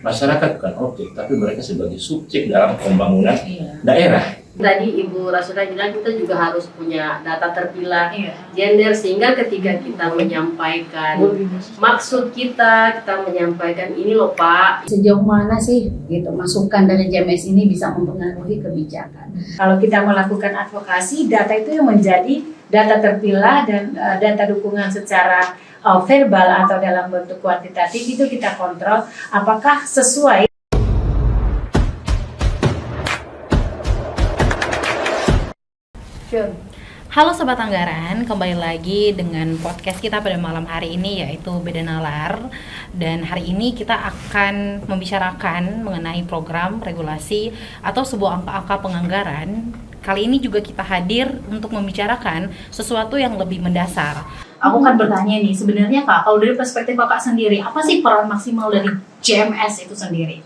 Masyarakat bukan objek, tapi mereka sebagai subjek dalam pembangunan daerah. Tadi Ibu Rasuna bilang kita juga harus punya data terpilah gender, sehingga ketika kita menyampaikan maksud kita menyampaikan ini loh Pak. Sejauh mana sih gitu masukan dari JMS ini bisa mempengaruhi kebijakan? Kalau kita melakukan advokasi, data itu yang menjadi data terpilah dan data dukungan secara verbal atau dalam bentuk kuantitatif itu kita kontrol apakah sesuai. Halo Sobat Anggaran, kembali lagi dengan podcast kita pada malam hari ini yaitu Beda Nalar. Dan hari ini kita akan membicarakan mengenai program, regulasi, atau sebuah angka-angka penganggaran. Kali ini juga kita hadir untuk membicarakan sesuatu yang lebih mendasar. Aku kan bertanya nih, sebenarnya Kak, kalau dari perspektif Kakak sendiri, apa sih peran maksimal dari JMS itu sendiri?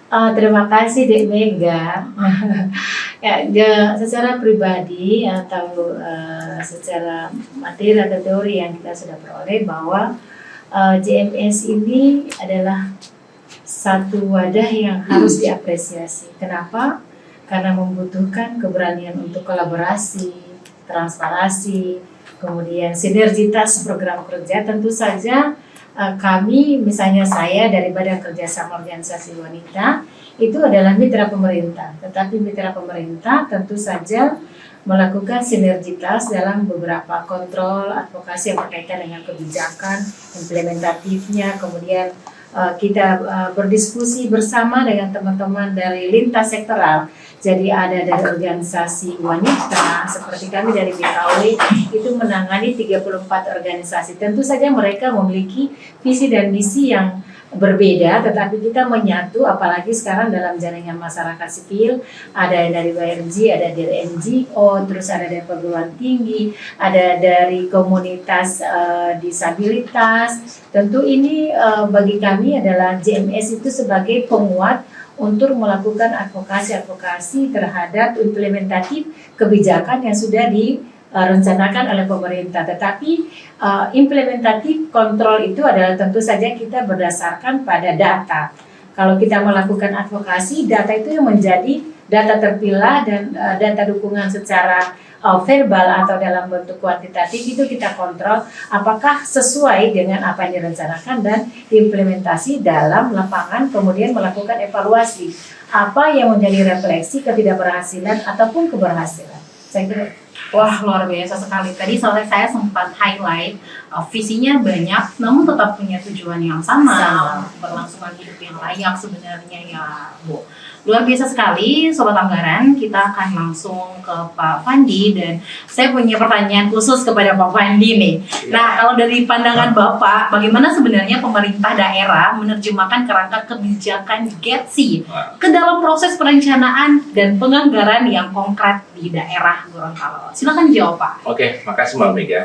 Terima kasih Dek Mega. Secara pribadi atau secara materi atau teori yang kita sudah peroleh bahwa JMS ini adalah satu wadah yang harus diapresiasi. Kenapa? Karena membutuhkan keberanian untuk kolaborasi, transparansi, kemudian sinergitas program kerja. Tentu saja kami, misalnya saya dari Badan Kerjasama Organisasi Wanita, itu adalah mitra pemerintah. Tetapi mitra pemerintah tentu saja melakukan sinergitas dalam beberapa kontrol, advokasi yang berkaitan dengan kebijakan, implementatifnya, kemudian kita berdiskusi bersama dengan teman-teman dari lintas sektoral. Jadi ada dari organisasi wanita, seperti kami dari BKW, itu menangani 34 organisasi. Tentu saja mereka memiliki visi dan misi yang berbeda, tetapi kita menyatu, apalagi sekarang dalam jaringan masyarakat sipil, ada dari WRG, ada dari NGO, terus ada dari perguruan tinggi, ada dari komunitas disabilitas. Tentu ini bagi kami adalah JMS itu sebagai penguat untuk melakukan advokasi terhadap implementatif kebijakan yang sudah direncanakan oleh pemerintah. Tetapi implementatif kontrol itu adalah tentu saja kita berdasarkan pada data. Kalau kita melakukan advokasi, data itu yang menjadi data terpilah dan data dukungan secara verbal atau dalam bentuk kuantitatif itu kita kontrol apakah sesuai dengan apa yang direncanakan dan diimplementasi dalam lapangan, kemudian melakukan evaluasi apa yang menjadi refleksi ketidakberhasilan ataupun keberhasilan. Saya kira. Wah, luar biasa sekali. Tadi soalnya saya sempat highlight visinya banyak, namun tetap punya tujuan yang sama, berlangsungan hidup yang layak sebenarnya ya, Bu. Luar biasa sekali, Sobat Anggaran. Kita akan langsung ke Pak Fandi dan saya punya pertanyaan khusus kepada Pak Fandi nih. Nah, kalau dari pandangan Bapak, bagaimana sebenarnya pemerintah daerah menerjemahkan kerangka kebijakan GETSI ke dalam proses perencanaan dan penganggaran yang konkret di daerah Gorontalo? Silakan jawab, Pak. Oke, makasih Mbak Mega.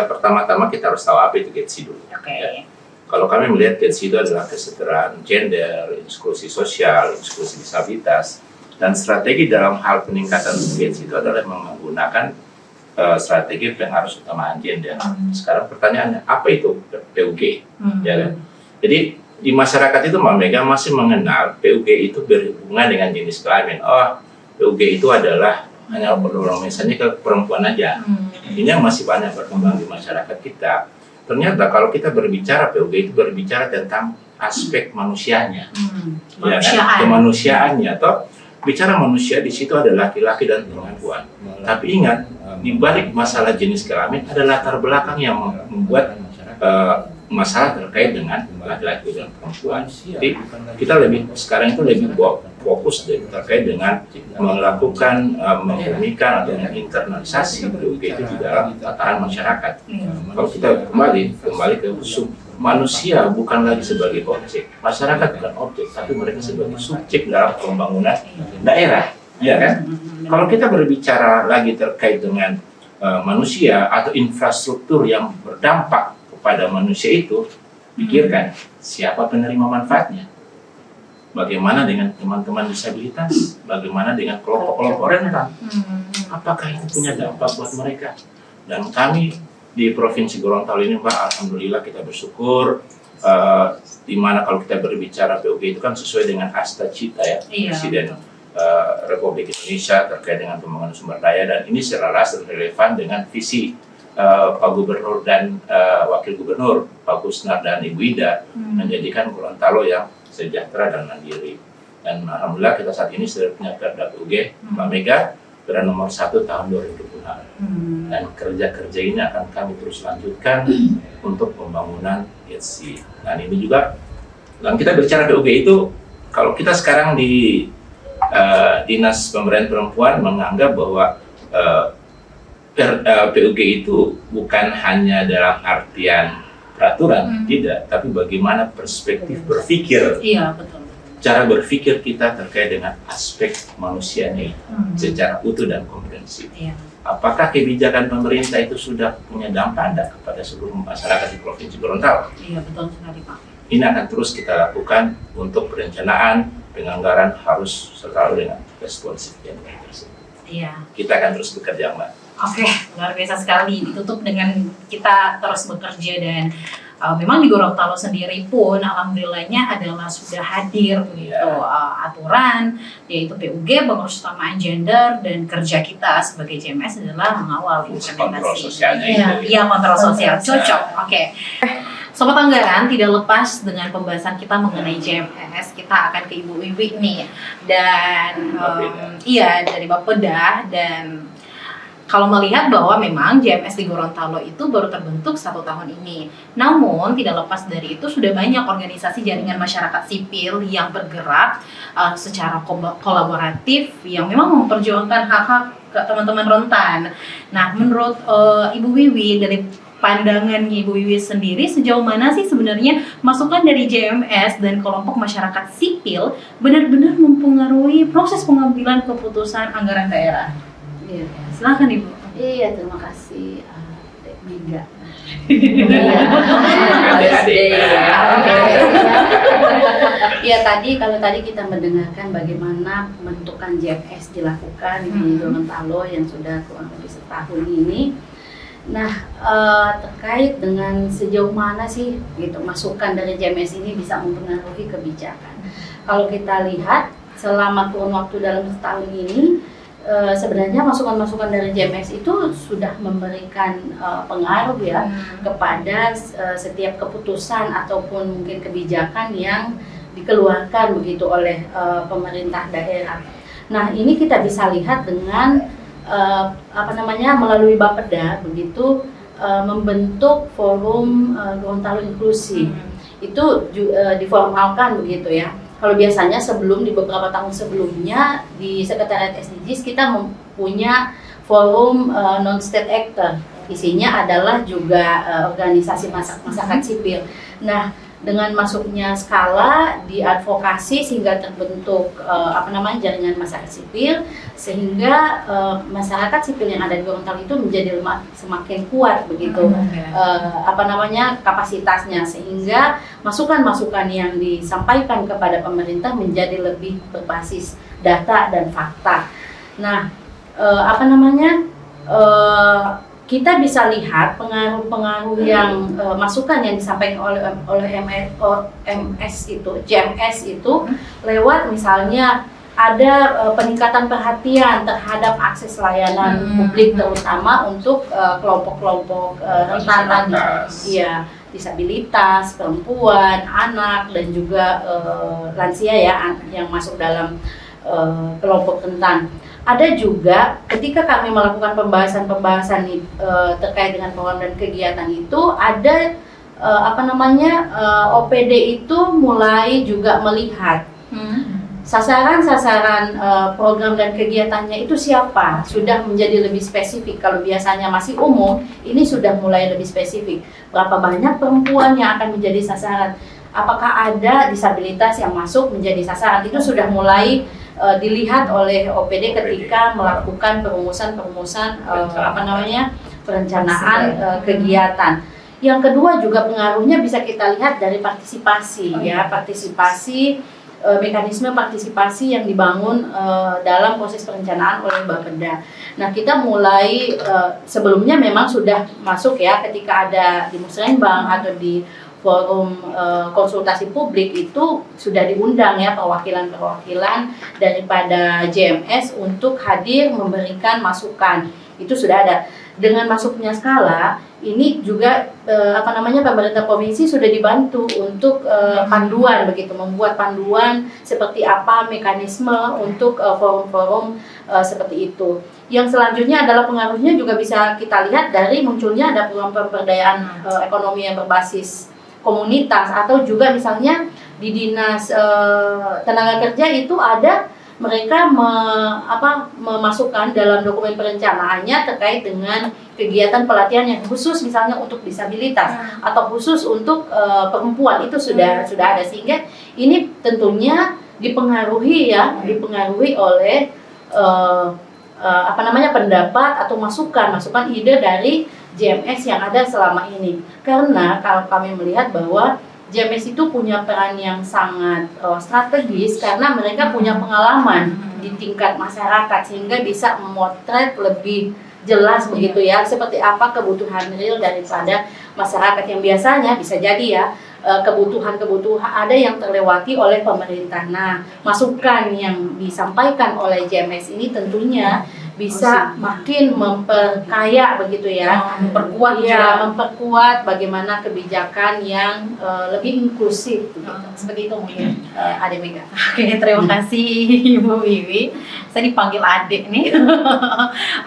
Pertama-tama kita harus tahu apa itu GETSI dulu. Ya. Kalau kami melihat GETSI itu adalah kesetaraan gender, inklusi sosial, inklusi disabilitas, dan strategi dalam hal peningkatan GETSI itu adalah menggunakan strategi pengaruh utamaan gender. Sekarang pertanyaannya, apa itu PUG? Ya kan? Jadi di masyarakat itu Mbak Mega masih mengenal PUG itu berhubungan dengan jenis kelamin. Oh, PUG itu adalah hanya misalnya ke perempuan aja. Ini masih banyak berkembang di masyarakat kita. Ternyata kalau kita berbicara PUG itu berbicara tentang aspek manusianya, ya kan? Kemanusiaannya. Atau bicara manusia di situ ada laki-laki dan perempuan. Tapi ingat, di balik masalah jenis kelamin ada latar belakang yang membuat masalah terkait dengan laki-laki dan perempuan. Jadi kita sekarang itu lebih fokus terkait dengan melakukan membumikan atau internalisasi PUG itu di dalam tataran masyarakat. Kalau kita kembali ke manusia bukan lagi sebagai objek, masyarakat bukan objek, tapi mereka sebagai subjek dalam pembangunan daerah, ya kan? Kalau kita berbicara lagi terkait dengan manusia atau infrastruktur yang berdampak pada manusia itu, pikirkan siapa penerima manfaatnya. Bagaimana dengan teman-teman disabilitas? Bagaimana dengan kelompok-kelompok rentan? Apakah itu punya dampak buat mereka? Dan kami di Provinsi Gorontalo ini, Pak, alhamdulillah kita bersyukur di mana kalau kita berbicara PUG itu kan sesuai dengan Asta Cita ya, Presiden Republik Indonesia terkait dengan pembangunan sumber daya, dan ini selaras dan relevan dengan visi Pak Gubernur dan Wakil Gubernur Pak Kusnar dan Ibu Ida menjadikan Gorontalo yang sejahtera dan mandiri. Dan alhamdulillah kita saat ini sudah punya Perda PUG Mbak Mega, Perda nomor 1 tahun 2026. Dan kerja-kerja ini akan kami terus lanjutkan untuk pembangunan GETSI. Dan ini juga, dan kita bicara PUG itu, kalau kita sekarang di Dinas Pemberdayaan Perempuan menganggap bahwa PUG itu bukan hanya dalam artian peraturan, tidak, tapi bagaimana perspektif berpikir. Iya, betul. Cara berpikir kita terkait dengan aspek manusianya secara utuh dan komprehensif. Iya. Apakah kebijakan pemerintah itu sudah punya dampak kepada seluruh masyarakat di Provinsi Gorontalo? Iya, betul sekali Pak. Ini akan terus kita lakukan untuk perencanaan, penganggaran harus selalu dengan responsif dan tersebut. Iya. Kita akan terus bekerja, Mbak. Oke, luar biasa sekali. Ditutup dengan kita terus bekerja, dan memang di Gorontalo sendiri pun alhamdulillahnya adalah sudah hadir begitu aturan, yaitu PUG, pengurus utama gender, dan kerja kita sebagai JMS adalah mengawal Kontrol implementasi. sosialnya Iya, kontrol sosial. Cocok. Oke. Sobat Anggaran, tidak lepas dengan pembahasan kita mengenai JMS, kita akan ke Ibu Wiwi nih. Dan iya, dari Bapeda. Dan kalau melihat bahwa memang JMS di Gorontalo itu baru terbentuk 1 tahun ini. Namun tidak lepas dari itu sudah banyak organisasi jaringan masyarakat sipil yang bergerak secara kolaboratif yang memang memperjuangkan hak-hak teman-teman rentan. Nah, menurut Ibu Wiwi, dari pandangan Ibu Wiwi sendiri, sejauh mana sih sebenarnya masukan dari JMS dan kelompok masyarakat sipil benar-benar mempengaruhi proses pengambilan keputusan anggaran daerah? Iya. Silakan Ibu. Iya, terima kasih Dek Mega. Ya, kalau tadi kita mendengarkan bagaimana pembentukan JMS dilakukan di Gorontalo yang sudah kurang lebih setahun ini. Nah, terkait dengan sejauh mana sih gitu masukan dari JMS ini bisa mempengaruhi kebijakan. Kalau kita lihat selama kurun waktu dalam setahun ini, sebenarnya masukan-masukan dari JMS itu sudah memberikan pengaruh ya kepada setiap keputusan ataupun mungkin kebijakan yang dikeluarkan begitu oleh pemerintah daerah. Nah, ini kita bisa lihat dengan melalui Bapeda begitu membentuk forum Gorontalo Inklusi. Itu diformalkan begitu ya. Kalau biasanya di beberapa tahun sebelumnya di Sekretariat SDGs kita mempunyya forum non-state actor. Isinya adalah juga organisasi masyarakat sipil. Nah, dengan masuknya skala diadvokasi sehingga terbentuk jaringan masyarakat sipil, sehingga masyarakat sipil yang ada di Gorontalo itu menjadi semakin kuat begitu kapasitasnya, sehingga masukan-masukan yang disampaikan kepada pemerintah menjadi lebih berbasis data dan fakta. Nah, kita bisa lihat pengaruh-pengaruh yang masukan yang disampaikan oleh JMS itu lewat misalnya ada peningkatan perhatian terhadap akses layanan publik, terutama untuk kelompok-kelompok rentan tadi, disabilitas, perempuan, anak, dan juga lansia ya yang masuk dalam kelompok rentan. Ada juga ketika kami melakukan pembahasan terkait dengan program dan kegiatan itu, ada OPD itu mulai juga melihat sasaran-sasaran program dan kegiatannya itu siapa, sudah menjadi lebih spesifik. Kalau biasanya masih umum, ini sudah mulai lebih spesifik. Berapa banyak perempuan yang akan menjadi sasaran, apakah ada disabilitas yang masuk menjadi sasaran, itu sudah mulai dilihat oleh OPD ketika melakukan perumusan perencanaan kegiatan. Yang kedua juga pengaruhnya bisa kita lihat dari partisipasi mekanisme partisipasi yang dibangun dalam proses perencanaan oleh Bapeda. Nah, kita mulai sebelumnya memang sudah masuk ya ketika ada di Musrembang atau di forum konsultasi publik itu sudah diundang ya perwakilan-perwakilan daripada JMS untuk hadir memberikan masukan. Itu sudah ada. Dengan masuknya skala ini juga pemerintah provinsi sudah dibantu untuk panduan begitu, membuat panduan seperti apa mekanisme untuk forum-forum seperti itu. Yang selanjutnya adalah pengaruhnya juga bisa kita lihat dari munculnya ada program pemberdayaan ekonomi yang berbasis komunitas, atau juga misalnya di dinas tenaga kerja itu ada mereka memasukkan dalam dokumen perencanaannya terkait dengan kegiatan pelatihan yang khusus misalnya untuk disabilitas atau khusus untuk perempuan, itu sudah ada, sehingga ini tentunya dipengaruhi oleh pendapat atau masukan ide dari JMS yang ada selama ini. Karena kalau kami melihat bahwa JMS itu punya peran yang sangat strategis karena mereka punya pengalaman di tingkat masyarakat sehingga bisa memotret lebih jelas begitu ya, seperti apa kebutuhan real daripada masyarakat yang biasanya bisa jadi ya kebutuhan ada yang terlewati oleh pemerintah. Nah, masukan yang disampaikan oleh JMS ini tentunya bisa makin memperkaya begitu ya, memperkuat bagaimana kebijakan yang lebih inklusif begitu. Seperti itu mungkin Ade Mega. Oke, terima kasih Ibu Wiwi. Saya dipanggil Ade nih.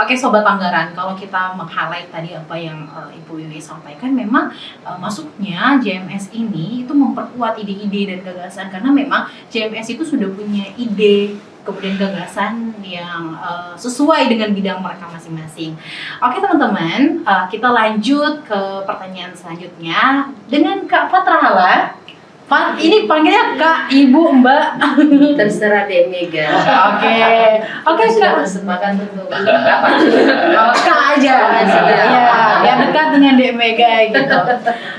Oke, Sobat Anggaran, kalau kita meng-highlight tadi apa yang Ibu Wiwi sampaikan, memang masuknya JMS ini itu memperkuat ide-ide dan gagasan, karena memang JMS itu sudah punya ide kemudian gagasan yang sesuai dengan bidang mereka masing-masing. Oke teman-teman, kita lanjut ke pertanyaan selanjutnya dengan Kak Fatrahala. Ini panggilnya Kak, Ibu, Mbak. Terserah deh Mega. Oke, Kak. Bersepakat untuk Kak aja. Yang dekat dengan Dek Mega gitu.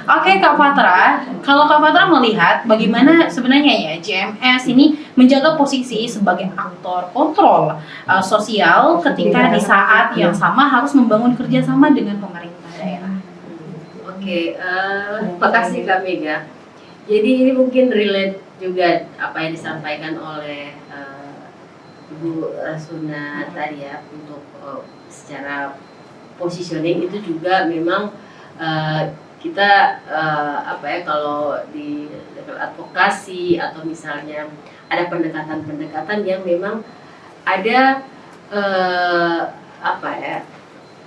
Oke, Kak Fatra. Kalau Kak Fatra melihat bagaimana sebenarnya ya JMS ini menjaga posisi sebagai aktor kontrol sosial ketika di saat yang sama harus membangun kerjasama dengan pemerintah daerah. Oke, makasih Kak Mega. Jadi ini mungkin relate juga apa yang disampaikan oleh Ibu Rasuna tadi ya, untuk secara positioning itu juga memang kita kalau di level advokasi atau misalnya ada pendekatan-pendekatan yang memang ada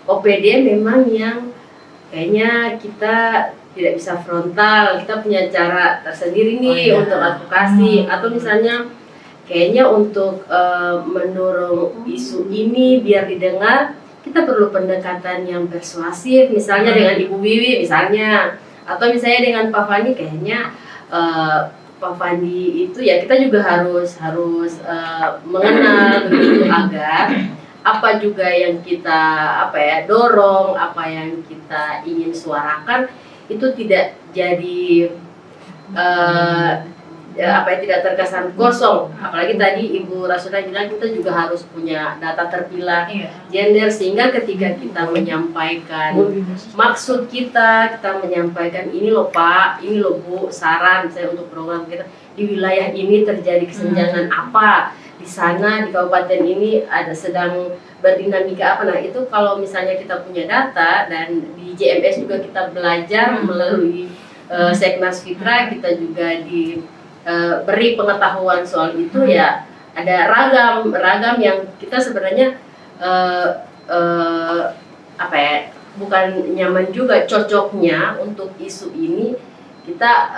OPD memang yang kayaknya kita tidak bisa frontal, kita punya cara tersendiri nih untuk advokasi, atau misalnya kayaknya untuk mendorong isu ini biar didengar, kita perlu pendekatan yang persuasif, misalnya dengan Ibu Wiwi misalnya, atau misalnya dengan Pak Fandi, kayaknya Pak Fandi itu ya kita juga harus mengenal begitu agar apa juga yang kita dorong, apa yang kita ingin suarakan itu tidak jadi tidak terkesan kosong. Apalagi tadi Ibu Rasuna bilang kita juga harus punya data terpilah gender, sehingga ketika kita menyampaikan maksud kita menyampaikan ini loh Pak, ini loh Bu, saran saya untuk program kita di wilayah ini terjadi kesenjangan apa, di sana di kabupaten ini ada sedang berdinamika apa. Nah itu kalau misalnya kita punya data, dan di JMS juga kita belajar melalui Seknas Fitra, kita juga diberi pengetahuan soal itu, ya ada ragam yang kita sebenarnya bukan nyaman juga, cocoknya untuk isu ini kita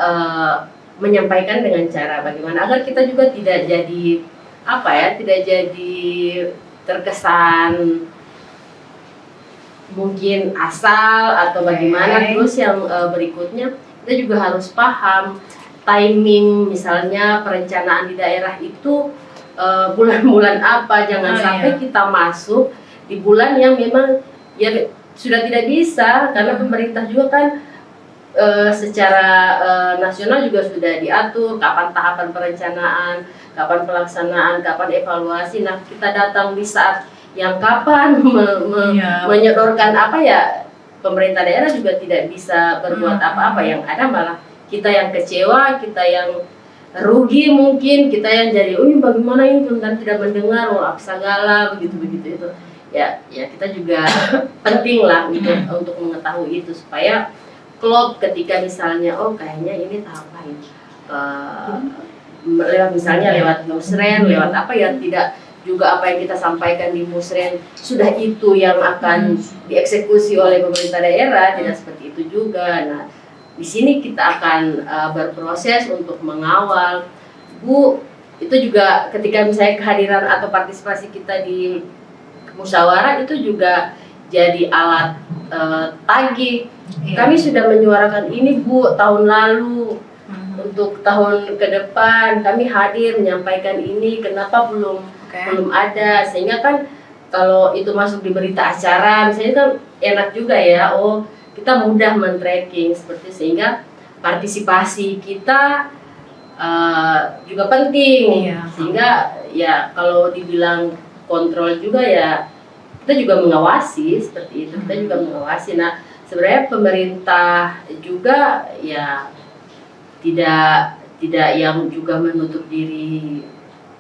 menyampaikan dengan cara bagaimana agar kita juga tidak jadi tidak jadi terkesan mungkin asal atau bagaimana. Terus yang berikutnya kita juga harus paham timing, misalnya perencanaan di daerah itu bulan-bulan apa, jangan sampai kita masuk di bulan yang memang ya sudah tidak bisa, karena pemerintah juga kan secara nasional juga sudah diatur kapan tahapan perencanaan, kapan pelaksanaan, kapan evaluasi. Nah kita datang di saat yang kapan menyodorkan pemerintah daerah juga tidak bisa berbuat apa-apa, yang ada malah kita yang kecewa, kita yang rugi mungkin, kita yang jadi, bagaimana ini tentang tidak mendengar, segala begitu itu. Ya kita juga penting lah gitu untuk mengetahui itu supaya klop ketika misalnya kayaknya ini tahap lain lewat misalnya lewat musren, lewat apa ya, tidak juga apa yang kita sampaikan di musren sudah itu yang akan dieksekusi oleh pemerintah daerah, tidak seperti itu juga. Nah, di sini kita akan berproses untuk mengawal. Bu, itu juga ketika misalnya kehadiran atau partisipasi kita di musyawarah itu juga jadi alat tagih. Kami sudah menyuarakan ini Bu tahun lalu, untuk tahun ke depan kami hadir menyampaikan ini, kenapa belum ada, sehingga kan kalau itu masuk di berita acara misalnya kan enak juga ya, kita mudah men-tracking seperti, sehingga partisipasi kita juga penting, sehingga ya kalau dibilang kontrol juga ya kita juga mengawasi seperti itu, kita juga mengawasi. Nah sebenarnya pemerintah juga ya tidak yang juga menutup diri.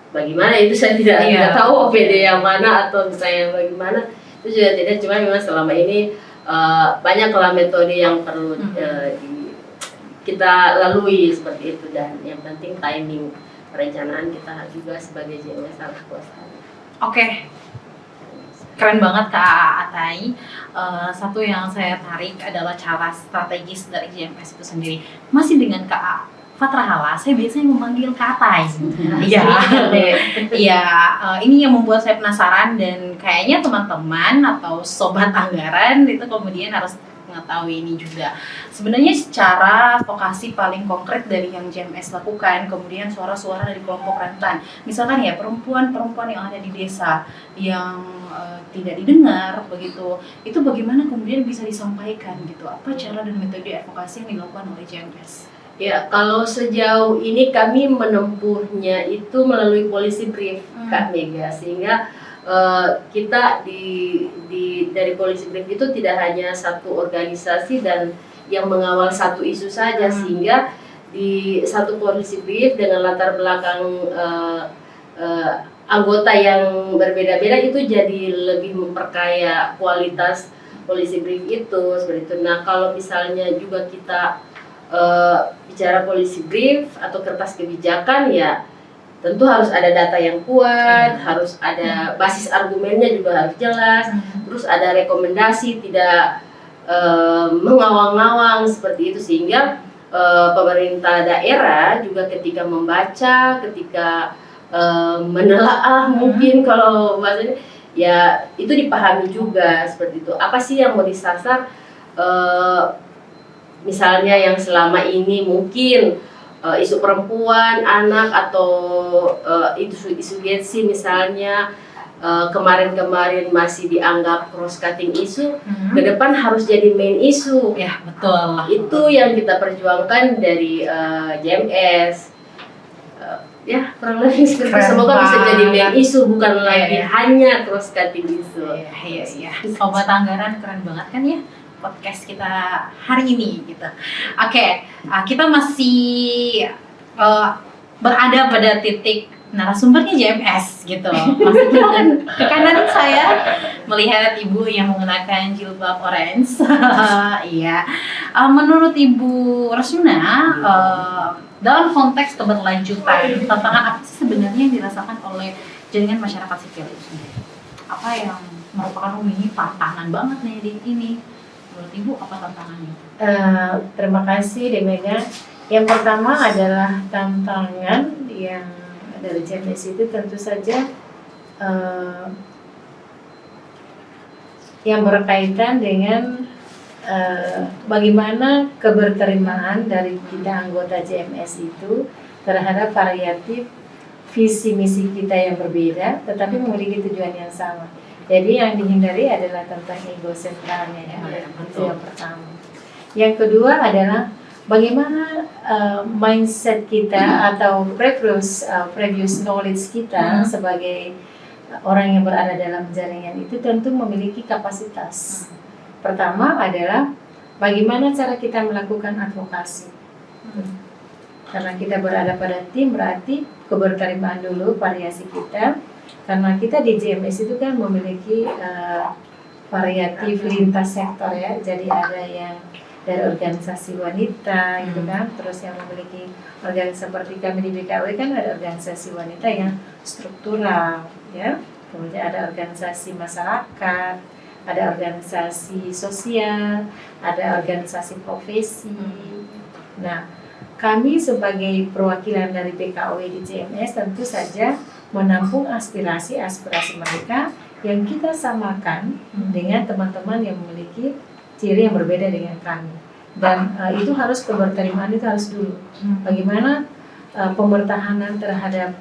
Bagaimana itu saya tidak tahu OPD yang mana atau misalnya bagaimana, itu juga tidak, cuma memang selama ini banyaklah metode yang perlu kita lalui seperti itu, dan yang penting timing perencanaan kita juga sebagai JMS harus kuasa. Oke. Keren banget Kak Atai. Satu yang saya tarik adalah cara strategis dari JMS itu sendiri. Masih dengan Kak Fatra Hala, saya biasanya memanggil Kak Atai. Iya, ini yang membuat saya penasaran, dan kayaknya teman-teman atau sobat anggaran itu kemudian harus mengetahui ini juga. Sebenarnya secara vokasi paling konkret dari yang JMS lakukan, kemudian suara-suara dari kelompok rentan, misalkan ya perempuan-perempuan yang ada di desa yang tidak didengar begitu, itu bagaimana kemudian bisa disampaikan gitu? Apa cara dan metode advokasi yang dilakukan oleh JMS? Ya, kalau sejauh ini kami menempuhnya itu melalui policy brief, Kak Mega, sehingga kita dari policy brief itu tidak hanya satu organisasi dan yang mengawal satu isu saja, sehingga di satu policy brief dengan latar belakang anggota yang berbeda-beda itu jadi lebih memperkaya kualitas policy brief itu seperti itu. Nah kalau misalnya juga kita bicara policy brief atau kertas kebijakan, ya tentu harus ada data yang kuat, harus ada basis argumennya juga harus jelas, terus ada rekomendasi, tidak mengawang-awang seperti itu, sehingga pemerintah daerah juga ketika membaca, ketika menelaah mungkin kalau bahasanya, ya itu dipahami juga seperti itu. Apa sih yang mau disasar? Misalnya yang selama ini mungkin isu perempuan, anak, atau isu Getsi misalnya kemarin-kemarin masih dianggap cross-cutting isu, ke depan harus jadi main isu. Ya, betul. Itu yang kita perjuangkan dari JMS. Ya, kurang lebih seperti itu. Semoga bisa jadi main isu, bukan lagi hanya cross-cutting isu. Iya. Sobat anggaran, keren banget kan ya podcast kita hari ini gitu. Oke, kita masih berada pada titik narasumbernya JMS gitu. Masih kita kan ke kanan saya melihat ibu yang menggunakan jilbab orange. Iya. Menurut Ibu Rasuna, dalam konteks keberlanjutan, tantangan apa sih sebenarnya yang dirasakan oleh jaringan masyarakat sipil itu sendiri? Apa yang merupakan ini tantangan banget nih di ini? Menurut Ibu apa tantangannya? Terima kasih Demega. Yang pertama adalah tantangan yang dari JMS itu tentu saja yang berkaitan dengan bagaimana keberterimaan dari kita anggota JMS itu terhadap variatif visi misi kita yang berbeda, tetapi memiliki tujuan yang sama. Jadi yang dihindari adalah tentang ego sentralnya ya, itu yang pertama. Yang kedua adalah bagaimana mindset kita atau previous knowledge kita sebagai orang yang berada dalam jaringan itu tentu memiliki kapasitas. Pertama adalah bagaimana cara kita melakukan advokasi. Karena kita berada pada tim, berarti keberterimaan dulu variasi kita. Karena kita di JMS itu kan memiliki variatif lintas sektor ya. Jadi ada yang dari organisasi wanita gitu kan, terus yang memiliki organisasi seperti kami di BKW kan ada organisasi wanita yang struktural ya. Kemudian ada organisasi masyarakat, ada organisasi sosial, ada organisasi profesi. Nah, kami sebagai perwakilan dari BKW di JMS tentu saja menampung aspirasi-aspirasi mereka yang kita samakan dengan teman-teman yang memiliki ciri yang berbeda dengan kami. Dan itu harus keberterimaan itu harus dulu. Bagaimana pembertahanan terhadap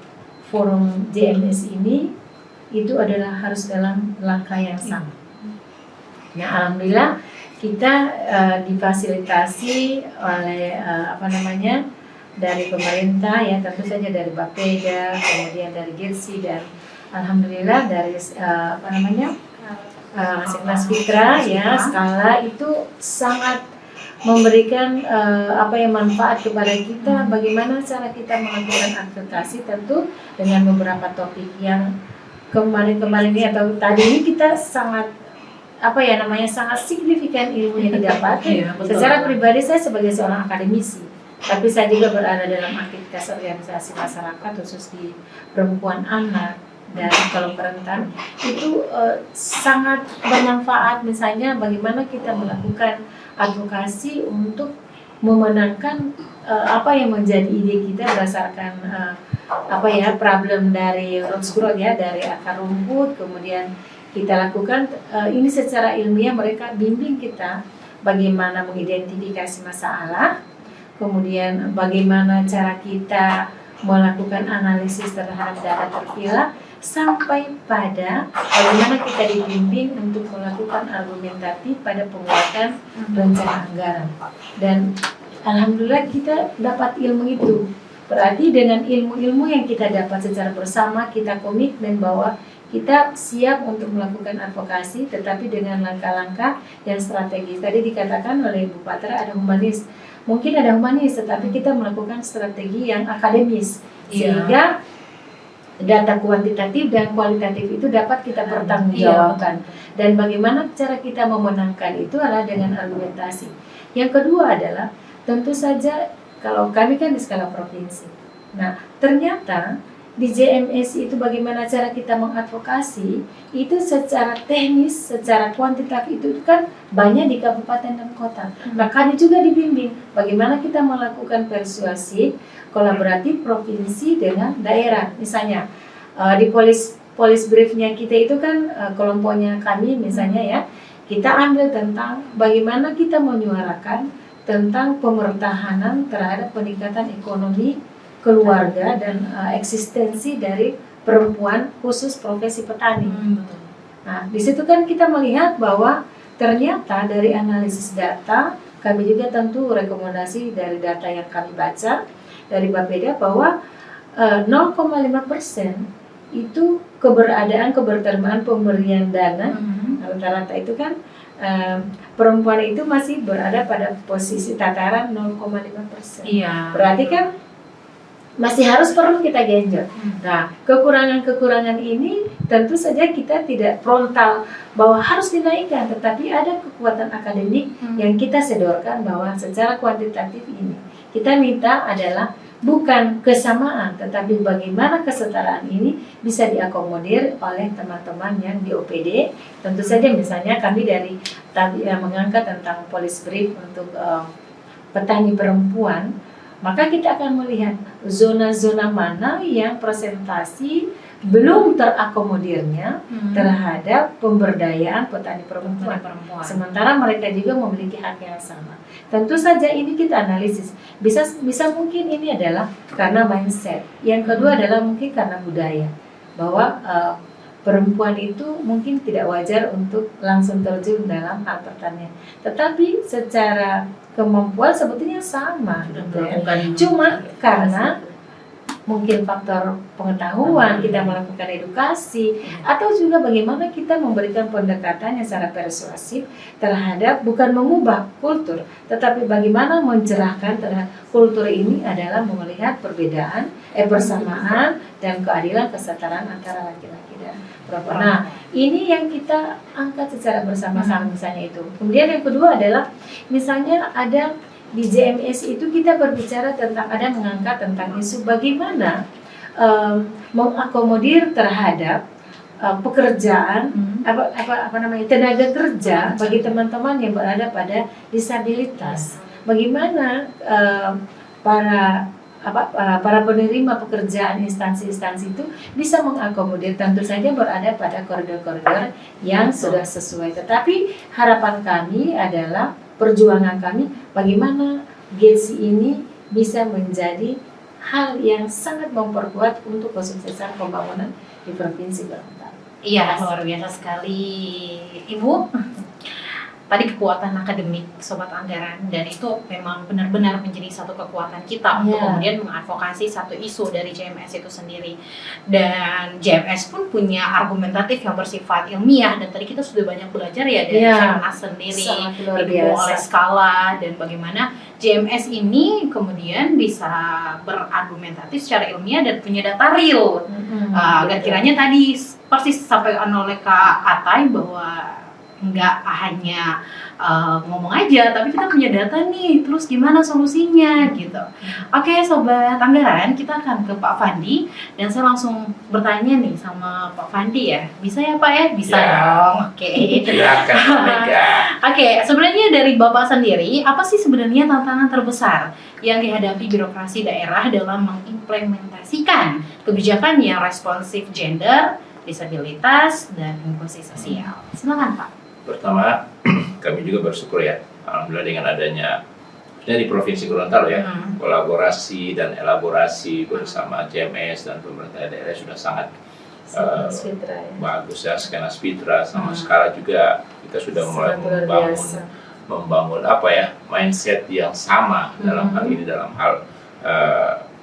forum JMS ini itu adalah harus dalam langkah yang sama. Nah, alhamdulillah kita difasilitasi oleh dari pemerintah ya, tentu saja dari Bapeda, kemudian dari GETSI, dan alhamdulillah dari Seknas Fitra ya, Skala itu sangat memberikan manfaat kepada kita. Bagaimana cara kita melakukan advokasi, tentu dengan beberapa topik yang kemarin ini atau tadi ini kita sangat sangat signifikan ilmu yang didapat. Secara pribadi saya sebagai seorang akademisi, tapi saya juga berada dalam aktivitas organisasi masyarakat khusus di perempuan, anak, dan kalau rentan itu sangat bermanfaat. Misalnya bagaimana kita melakukan advokasi untuk memenangkan apa yang menjadi ide kita berdasarkan problem dari roots growth ya, dari akar rumput. Kemudian kita lakukan ini secara ilmiah, mereka bimbing kita bagaimana mengidentifikasi masalah, kemudian bagaimana cara kita melakukan analisis terhadap data terpilah, sampai pada bagaimana kita dibimbing untuk melakukan argumentatif pada pembuatan rencana anggaran. Dan alhamdulillah kita dapat ilmu itu. Berarti dengan ilmu-ilmu yang kita dapat secara bersama, kita komitmen bahwa kita siap untuk melakukan advokasi, tetapi dengan langkah-langkah yang strategis. Tadi dikatakan oleh Bu Patra ada humanis. Mungkin ada humanis, tetapi kita melakukan strategi yang akademis. Sehingga data kuantitatif dan kualitatif itu dapat kita pertanggungjawabkan. Dan bagaimana cara kita memenangkan itu adalah dengan argumentasi. Yang kedua adalah tentu saja kalau kami kan di skala provinsi. Nah, ternyata di JMS itu bagaimana cara kita mengadvokasi itu secara teknis, secara kuantitatif itu kan banyak di kabupaten dan kota. Nah, kami juga dibimbing bagaimana kita melakukan persuasif kolaboratif provinsi dengan daerah. Misalnya di polis briefnya kita itu kan kelompoknya kami misalnya ya, kita ambil tentang bagaimana kita menyuarakan tentang pembertahanan terhadap peningkatan ekonomi keluarga dan eksistensi dari perempuan khusus profesi petani. Nah, di situ kan kita melihat bahwa ternyata dari analisis data, kami juga tentu rekomendasi dari data yang kami baca dari Bapeda bahwa 0,5% itu keberterimaan pemberian dana rata-rata itu kan perempuan itu masih berada pada posisi tataran 0,5%. Berarti kan masih harus perlu kita genjot. Nah, kekurangan-kekurangan ini tentu saja kita tidak frontal bahwa harus dinaikkan, tetapi ada kekuatan akademik yang kita sedorkan bahwa secara kuantitatif ini kita minta adalah bukan kesamaan, tetapi bagaimana kesetaraan ini bisa diakomodir oleh teman-teman yang di OPD. Tentu saja misalnya kami dari tadi mengangkat tentang police brief untuk petani perempuan, maka kita akan melihat zona-zona mana yang presentasi belum terakomodirnya terhadap pemberdayaan petani perempuan. Sementara mereka juga memiliki hak yang sama. Tentu saja ini kita analisis. Bisa mungkin ini adalah karena mindset. Yang kedua adalah mungkin karena budaya. Bahwa perempuan itu mungkin tidak wajar untuk langsung terjun dalam hal pertanian. Tetapi secara kemampuan sebetulnya sama. Cuma karena mungkin faktor pengetahuan, kita melakukan edukasi, atau juga bagaimana kita memberikan pendekatan yang secara persuasif terhadap bukan mengubah kultur, tetapi bagaimana mencerahkan terhadap kultur ini adalah melihat perbedaan, persamaan dan keadilan kesetaraan antara laki-laki dan perempuan. Nah, ini yang kita angkat secara bersama-sama misalnya itu. Kemudian yang kedua adalah misalnya ada di JMS itu kita berbicara tentang ada mengangkat tentang isu bagaimana mengakomodir terhadap pekerjaan apa namanya tenaga kerja bagi teman-teman yang berada pada disabilitas. Bagaimana para penerima pekerjaan instansi-instansi itu bisa mengakomodir, tentu saja berada pada koridor-koridor yang sudah sesuai. Tetapi harapan kami adalah perjuangan kami bagaimana GETSI ini bisa menjadi hal yang sangat memperkuat untuk kesuksesan pembangunan di Provinsi Gorontalo. Iya, luar biasa sekali Ibu. Tadi kekuatan akademik Sobat Anggaran, dan itu memang benar-benar menjadi satu kekuatan kita untuk kemudian mengadvokasi satu isu dari JMS itu sendiri. Dan JMS pun punya argumentatif yang bersifat ilmiah, dan tadi kita sudah banyak belajar ya dari Kemnas sendiri, Ibu oleh skala, dan bagaimana JMS ini kemudian bisa berargumentatif secara ilmiah dan punya data real. Agar kiranya tadi persis sampai oleh Kak Atai bahwa nggak hanya ngomong aja, tapi kita punya data nih, terus gimana solusinya gitu. Oke, Sobat Anggaran, kita akan ke Pak Fandi, dan saya langsung bertanya nih sama Pak Fandi ya. Bisa ya Pak ya? Bisa dong. Oke. Silakan Mega. Oke, sebenarnya dari Bapak sendiri, apa sih sebenarnya tantangan terbesar yang dihadapi birokrasi daerah dalam mengimplementasikan kebijakan yang responsif gender, disabilitas, dan inklusi sosial? Silakan Pak. Pertama, kami juga bersyukur ya, alhamdulillah dengan adanya di Provinsi Gorontalo ya, kolaborasi dan elaborasi bersama JMS dan pemerintah daerah sudah sangat bagus ya. Skenas Fitra sama Skala juga kita sudah mulai membangun apa ya, mindset yang sama dalam hal ini, dalam hal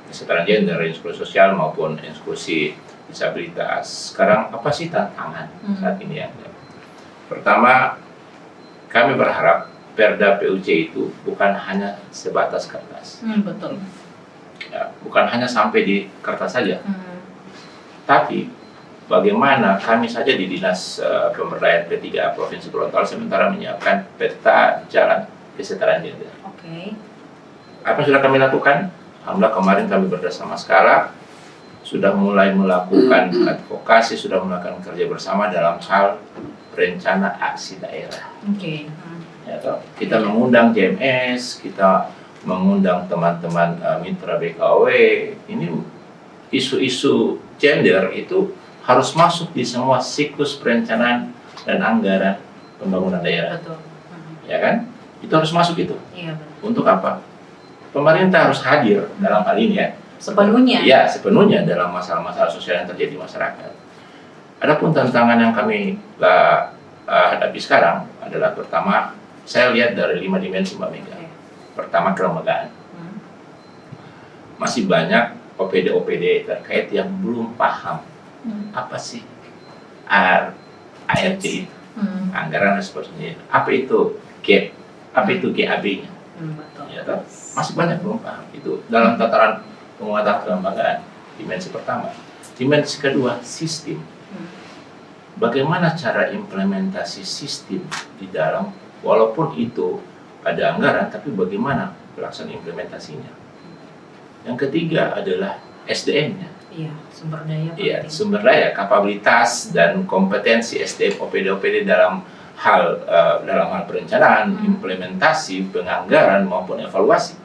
kesetaraan gender, inklusi sosial maupun inklusi disabilitas. Sekarang apa sih tantangan saat ini ya? Pertama, kami berharap Perda PUC itu bukan hanya sebatas kertas. Betul. Ya, bukan hanya sampai di kertas saja. Tapi bagaimana kami saja di Dinas Pemberdayaan P3 Provinsi Gorontalo sementara menyiapkan peta jalan kesetaraan gender. Apa yang sudah kami lakukan? Alhamdulillah kemarin kami bersama Skala sudah mulai melakukan advokasi, sudah melakukan kerja bersama dalam hal rencana aksi daerah. Ya, kita mengundang JMS, kita mengundang teman-teman mitra BKW. Ini isu-isu gender itu harus masuk di semua siklus perencanaan dan anggaran pembangunan daerah. Betul. Ya kan? Itu harus masuk itu. Iya, betul. Untuk apa? Pemerintah harus hadir dalam hal ini ya. Sepenuhnya. Ya, sepenuhnya dalam masalah-masalah sosial yang terjadi di masyarakat. Adapun tantangan yang kami hadapi sekarang adalah pertama, saya lihat dari 5 dimensi Mbak Mega. Pertama, kelembagaan. Masih banyak OPD-OPD terkait yang belum paham apa sih ARC itu, anggaran responsif. Apa itu GAP, apa itu GAB-nya. Ya, masih banyak belum paham itu dalam tataran penguatan kelembagaan. Dimensi pertama. Dimensi kedua, sistem. Bagaimana cara implementasi sistem di dalam, walaupun itu ada anggaran, tapi bagaimana pelaksanaan implementasinya. Yang ketiga adalah SDM-nya. Iya, sumber daya. Iya, sumber daya, kapabilitas dan kompetensi SDM OPD-OPD dalam hal perencanaan, implementasi, penganggaran maupun evaluasi.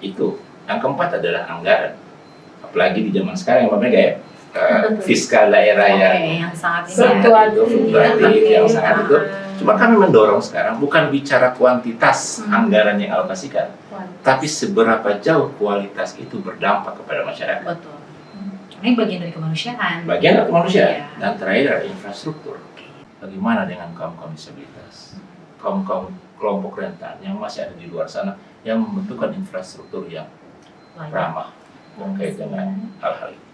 Itu. Yang keempat adalah anggaran. Apalagi di zaman sekarang Mbak Mega ya. Fiskal daerah yang sangat fluktuatif, yang sangat itu. Cuma kami mendorong sekarang bukan bicara kuantitas anggaran yang alokasikan, tapi seberapa jauh kualitas itu berdampak kepada masyarakat. Betul. Ini bagian dari kemanusiaan. Bagian dari kemanusiaan. Dan terakhir adalah infrastruktur. Bagaimana dengan kaum-kaum disabilitas, kaum-kaum kelompok rentan yang masih ada di luar sana, yang membutuhkan infrastruktur yang ramah terkait dengan hal-hal itu.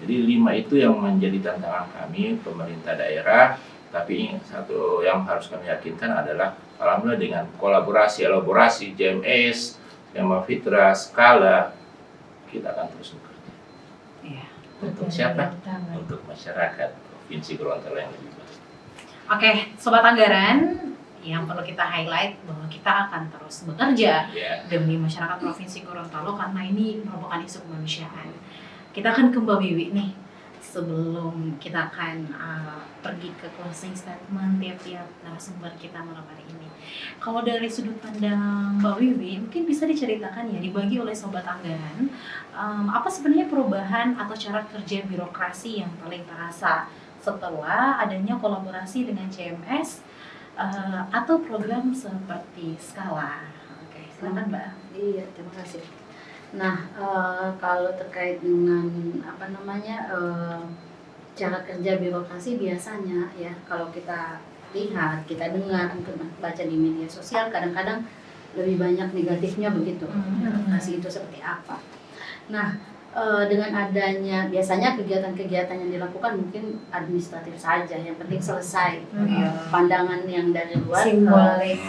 Jadi 5 itu yang menjadi tantangan kami pemerintah daerah. Tapi satu yang harus kami yakinkan adalah alhamdulillah dengan elaborasi JMS, Tema Fitra, Skala, kita akan terus bekerja. Iya. Untuk siapa? Untuk masyarakat Provinsi Gorontalo yang lebih baik. Oke, Sobat Anggaran, yang perlu kita highlight bahwa kita akan terus bekerja demi masyarakat Provinsi Gorontalo karena ini merupakan isu kemanusiaan. Kita akan ke Mbak Wiwi nih, sebelum kita akan pergi ke closing statement tiap-tiap narasumber kita malam hari ini. Kalau dari sudut pandang Mbak Wiwi, mungkin bisa diceritakan ya, dibagi oleh Sobat Anggaran, apa sebenarnya perubahan atau cara kerja birokrasi yang paling terasa setelah adanya kolaborasi dengan CMS atau program seperti Skala. Oke, silakan Mbak. Iya, terima kasih. Nah, kalau terkait dengan cara kerja birokrasi biasanya ya, kalau kita lihat, kita dengar, baca di media sosial, kadang-kadang lebih banyak negatifnya begitu. Birokrasi itu seperti apa? Nah, dengan adanya biasanya kegiatan-kegiatan yang dilakukan mungkin administratif saja, yang penting selesai. Pandangan yang dari luar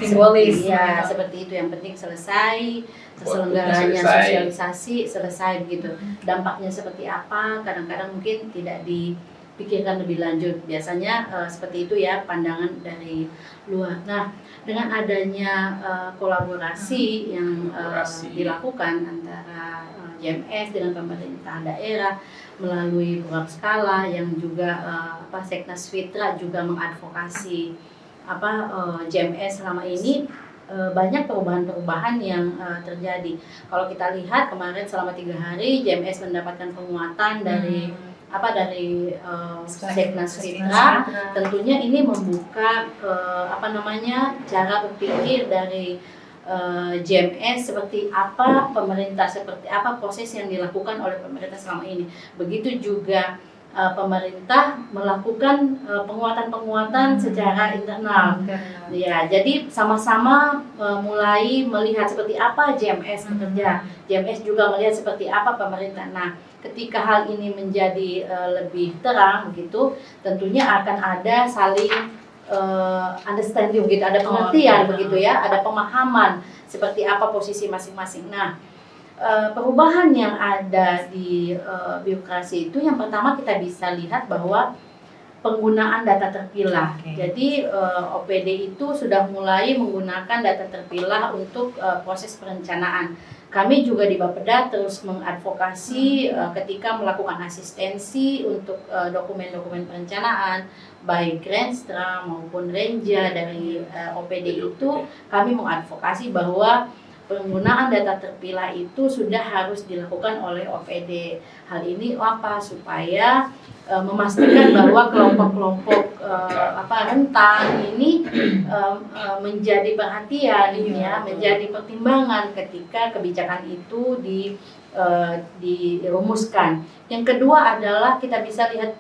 simbolis ya, seperti itu, yang penting selesai, terselenggaranya sosialisasi selesai begitu. Dampaknya seperti apa kadang-kadang mungkin tidak dipikirkan lebih lanjut. Biasanya seperti itu ya pandangan dari luar. Nah, dengan adanya kolaborasi yang dilakukan antara JMS dengan pemerintah daerah melalui program Skala yang juga Seknas Fitra juga mengadvokasi JMS selama ini, banyak perubahan-perubahan yang terjadi. Kalau kita lihat kemarin selama 3 hari JMS mendapatkan penguatan dari Seknas Fitra. Tentunya ini membuka cara berpikir dari JMS seperti apa pemerintah, seperti apa proses yang dilakukan oleh pemerintah selama ini. Begitu juga pemerintah melakukan penguatan-penguatan secara internal. Ya, jadi sama-sama mulai melihat seperti apa JMS bekerja. JMS juga melihat seperti apa pemerintah. Nah, ketika hal ini menjadi lebih terang begitu, tentunya akan ada saling understanding begitu, ada pengertian begitu ya, ada pemahaman seperti apa posisi masing-masing. Nah, perubahan yang ada di birokrasi itu yang pertama kita bisa lihat bahwa penggunaan data terpilah. Jadi OPD itu sudah mulai menggunakan data terpilah untuk proses perencanaan. Kami juga di Bapeda terus mengadvokasi ketika melakukan asistensi untuk dokumen-dokumen perencanaan, baik Renstra maupun Renja dari OPD itu, kami mengadvokasi bahwa penggunaan data terpilah itu sudah harus dilakukan oleh OPD. Hal ini apa? Supaya memastikan bahwa kelompok-kelompok rentan ini menjadi perhatian, ya, menjadi pertimbangan ketika kebijakan itu dirumuskan. Yang kedua adalah kita bisa lihat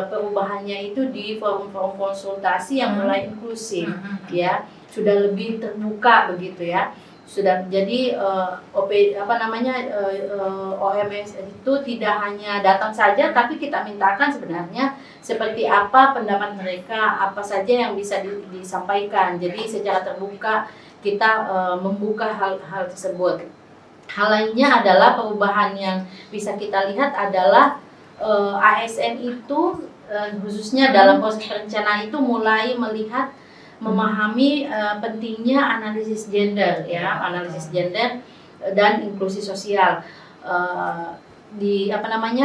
perubahannya itu di forum-forum konsultasi yang mulai inklusif, ya, sudah lebih terbuka begitu ya. Sudah jadi OMS itu tidak hanya datang saja, tapi kita mintakan sebenarnya seperti apa pendapat mereka, apa saja yang bisa disampaikan. Jadi secara terbuka kita membuka hal tersebut. Hal lainnya adalah perubahan yang bisa kita lihat adalah ASN itu khususnya dalam proses perencanaan itu mulai melihat, memahami pentingnya analisis gender, ya, analisis gender dan inklusi sosial.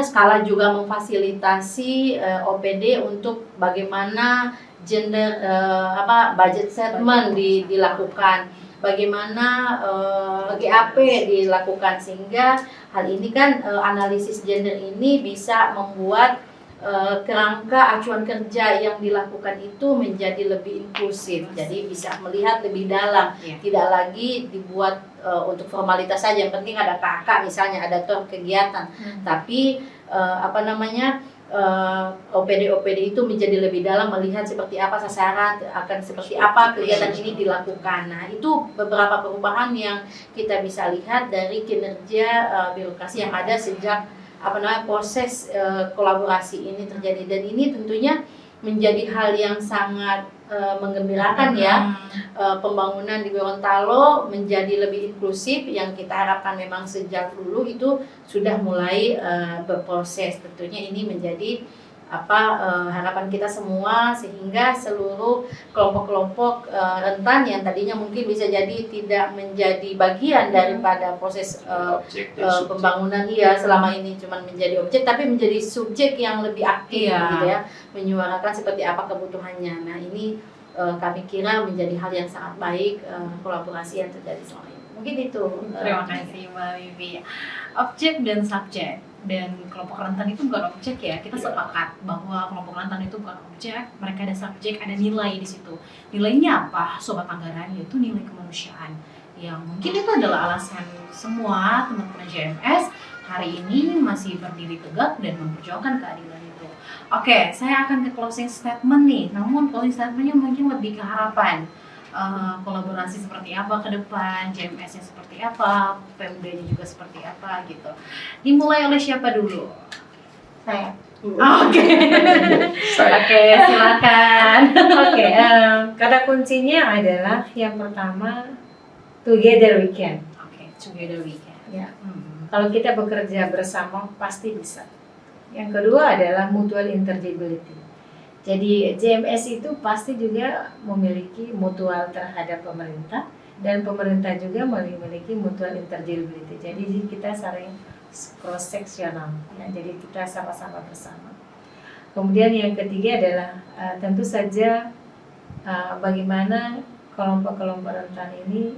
Skala juga memfasilitasi OPD untuk bagaimana gender budget settlement dilakukan, bagaimana GAP dilakukan, sehingga hal ini kan analisis gender ini bisa membuat kerangka acuan kerja yang dilakukan itu menjadi lebih inklusif. Jadi bisa melihat lebih dalam, tidak lagi dibuat untuk formalitas saja. Yang penting ada KK misalnya, ada kegiatan, tapi OPD itu menjadi lebih dalam, melihat seperti apa sasaran, akan seperti apa kegiatan ini dilakukan. Nah, itu beberapa perubahan yang kita bisa lihat dari kinerja birokrasi yang ada sejak proses kolaborasi ini terjadi, dan ini tentunya menjadi hal yang sangat menggembirakan ya. Pembangunan di Gorontalo menjadi lebih inklusif yang kita harapkan memang sejak dulu itu sudah mulai berproses. Tentunya ini menjadi harapan kita semua, sehingga seluruh kelompok-kelompok rentan yang tadinya mungkin bisa jadi tidak menjadi bagian daripada proses pembangunan selama ini cuma menjadi objek, tapi menjadi subjek yang lebih aktif gitu ya, menyuarakan seperti apa kebutuhannya. Nah, ini kami kira menjadi hal yang sangat baik, kolaborasi yang terjadi selama ini. Mungkin itu. Terima kasih Mbak Wiwi. Objek dan subjek, dan kelompok rentan itu bukan objek ya. Kita sepakat bahwa kelompok rentan itu bukan objek, mereka ada subjek, ada nilai di situ. Nilainya apa, Sobat Anggaran? Yaitu nilai kemanusiaan. Yang mungkin itu adalah alasan semua teman-teman JMS hari ini masih berdiri tegak dan memperjuangkan keadilan itu. Oke, saya akan ke closing statement nih. Namun closing statementnya mungkin lebih ke harapan. Kolaborasi seperti apa ke depan, JMS-nya seperti apa, PMD-nya juga seperti apa gitu. Dimulai oleh siapa dulu? Saya. Oke, silakan. Kata kuncinya adalah yang pertama, together we can. Together we can. Ya. Kalau kita bekerja bersama pasti bisa. Yang kedua adalah mutual intergibility. Jadi JMS itu pasti juga memiliki mutual terhadap pemerintah, dan pemerintah juga memiliki mutual intergibility. Jadi kita saling cross sectional, ya. Jadi kita sama-sama bersama. Kemudian yang ketiga adalah tentu saja bagaimana kelompok-kelompok rentan ini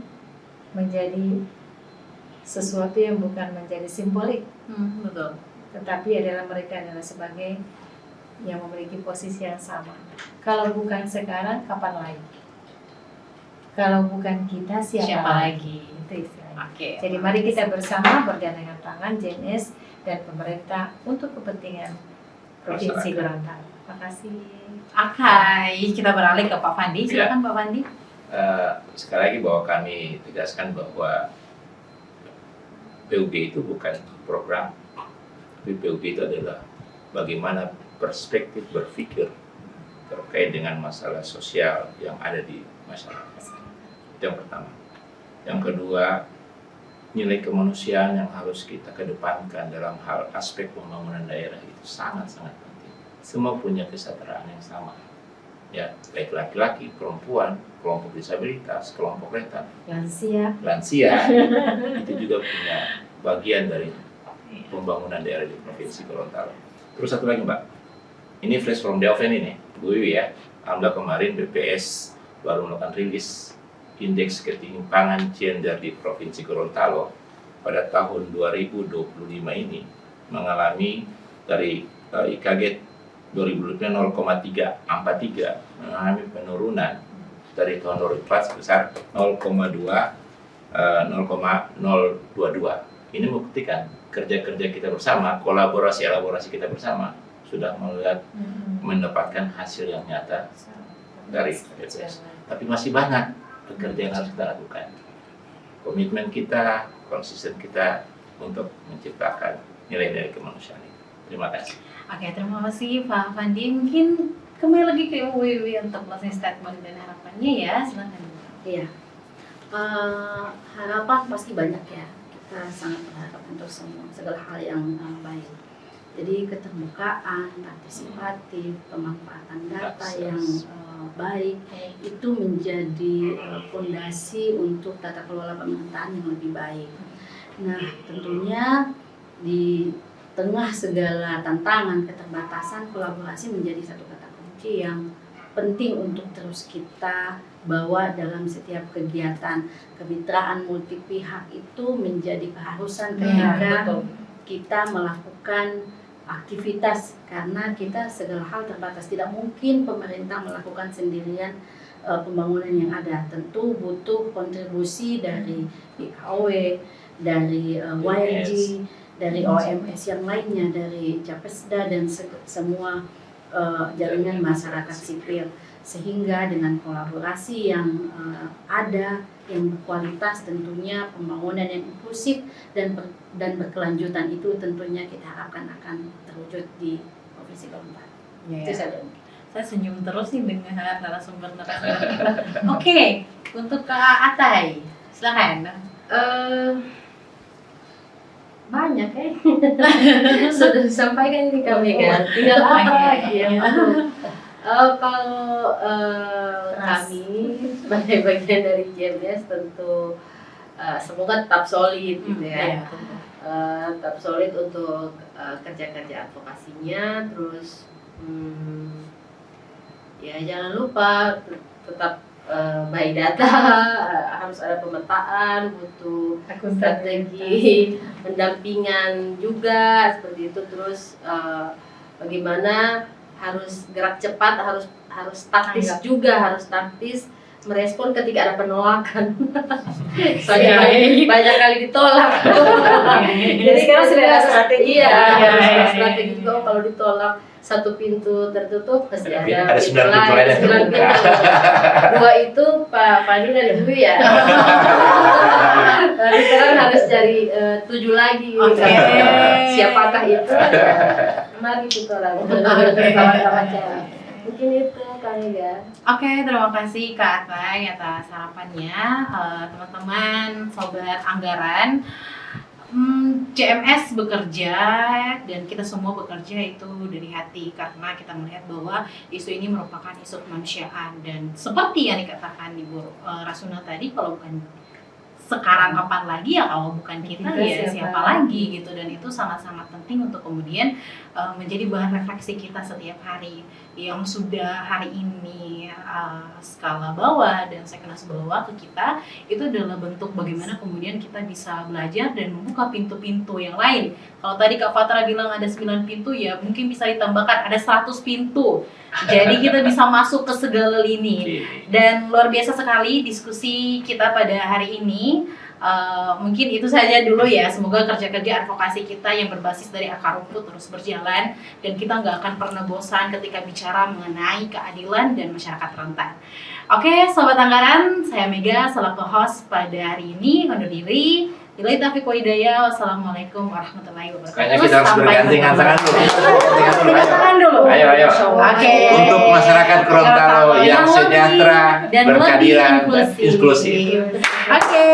menjadi sesuatu yang bukan menjadi simbolik, Betul. tetapi adalah mereka adalah sebagai yang memiliki posisi yang sama. Kalau bukan sekarang, kapan lagi? Kalau bukan kita, siapa lagi? Itu istilahnya. Jadi mari kita bersama bergandengan tangan JMS dan pemerintah untuk kepentingan Provinsi Gorontalo. Terima kasih. Kita beralih ke Pak Fandi. Silakan Pak Fandi. Sekali lagi bahwa kami tegaskan bahwa PUG itu bukan program, tapi PUG itu adalah bagaimana perspektif berpikir terkait dengan masalah sosial yang ada di masyarakat. Itu yang pertama. Yang kedua, nilai kemanusiaan yang harus kita kedepankan dalam hal aspek pembangunan daerah itu sangat-sangat penting. Semua punya kesejahteraan yang sama. Ya, baik laki-laki, perempuan, kelompok disabilitas, kelompok rentan, lansia, itu juga punya bagian dari pembangunan daerah di Provinsi Gorontalo. Terus satu lagi Mbak, ini fresh from the oven ini, Bu Wiwi ya. Alhamdulillah kemarin BPS baru melakukan rilis indeks ketimpangan gender di Provinsi Gorontalo pada tahun 2025 ini mengalami dari IKG 2025 0,343 mengalami penurunan dari tahun 2004 sebesar 0,022. Ini membuktikan kerja-kerja kita bersama, kolaborasi kita bersama sudah mendapatkan hasil yang nyata dari BPS. Tapi masih banyak pekerjaan yang harus kita lakukan. Komitmen kita, konsisten kita untuk menciptakan nilai-nilai kemanusiaan ini. Terima kasih. Terima kasih Pak Fandi. Mungkin kembali lagi ke Ibu Wiwi untuk closing statement dan harapannya ya. Silakan. Iya. Harapan pasti banyak ya. Kita sangat berharap untuk segala hal yang baik. Jadi keterbukaan, partisipatif, pemanfaatan data yang baik itu menjadi fondasi untuk tata kelola pemerintahan yang lebih baik. Nah, tentunya di tengah segala tantangan, keterbatasan, kolaborasi menjadi satu kata kunci yang penting untuk terus kita bawa dalam setiap kegiatan. Kemitraan multi pihak itu menjadi keharusan ketika kita melakukan aktivitas, karena kita segala hal terbatas. Tidak mungkin pemerintah melakukan sendirian pembangunan yang ada. Tentu butuh kontribusi dari BKW, dari YG, dari OMS yang lainnya, dari Japesda dan semua jaringan masyarakat sipil, sehingga dengan kolaborasi yang ada yang berkualitas, tentunya pembangunan yang inklusif dan berkelanjutan itu tentunya kita harapkan akan terwujud di Provinsi Keempat. Itu saja. Saya senyum terus nih dengan narasumber kita. Oke, untuk Kak Atai, silakan. Banyak sudah disampaikan ini kami kan, tinggal apa lagi yang kalau kami sebagai bagian dari JMS tentu semoga tetap solid gitu ya, tetap solid untuk kerja-kerja advokasinya, terus ya jangan lupa tetap by data, harus ada pemetaan, butuh strategi pendampingan juga seperti itu. Terus bagaimana harus gerak cepat, harus taktis juga, harus taktis merespon ketika ada penolakan. Soalnya banyak kali ditolak. Jadi sekarang sudah ada strategi strategi juga. Kalau ditolak satu pintu tertutup pasti ada 9 pintu lain yang terbuka. 2 itu Pak Fadil dan Ibu ya. Jadi sekarang harus cari 7 lagi. Siapakah itu? Mari kita lagi sama-sama cari. Mungkin itu kali ya. Oke, terima kasih Kak Atai atas harapannya. Teman-teman, sobat anggaran, CMS bekerja dan kita semua bekerja itu dari hati, karena kita melihat bahwa isu ini merupakan isu kemanusiaan, dan seperti yang dikatakan Ibu Rasuna tadi, kalau bukan sekarang kapan lagi ya, kalau bukan kita ya siapa lagi gitu. Dan itu sangat-sangat penting untuk kemudian menjadi bahan refleksi kita setiap hari. Yang sudah hari ini skala bawah dan sekelas bawah ke kita, itu adalah bentuk bagaimana kemudian kita bisa belajar dan membuka pintu-pintu yang lain. Kalau tadi Kak Fatra bilang ada 9 pintu, ya mungkin bisa ditambahkan ada 100 pintu. Jadi kita bisa masuk ke segala lini. Dan luar biasa sekali diskusi kita pada hari ini. Mungkin itu saja dulu ya. Semoga kerja-kerja advokasi kita yang berbasis dari akar rumput terus berjalan, dan kita nggak akan pernah bosan ketika bicara mengenai keadilan dan masyarakat rentan. Oke, Sobat Anggaran, saya Mega selaku host pada hari ini undur diri. Billahi taufiq wa hidayah. Wassalamualaikum warahmatullahi wabarakatuh. Kayaknya kita harus bergantian tangan dulu. Bergantian tangan dulu. Ayo. Oke. Untuk masyarakat Gorontalo yang sejahtera, dan berkeadilan, lebih dan inklusif. Oke.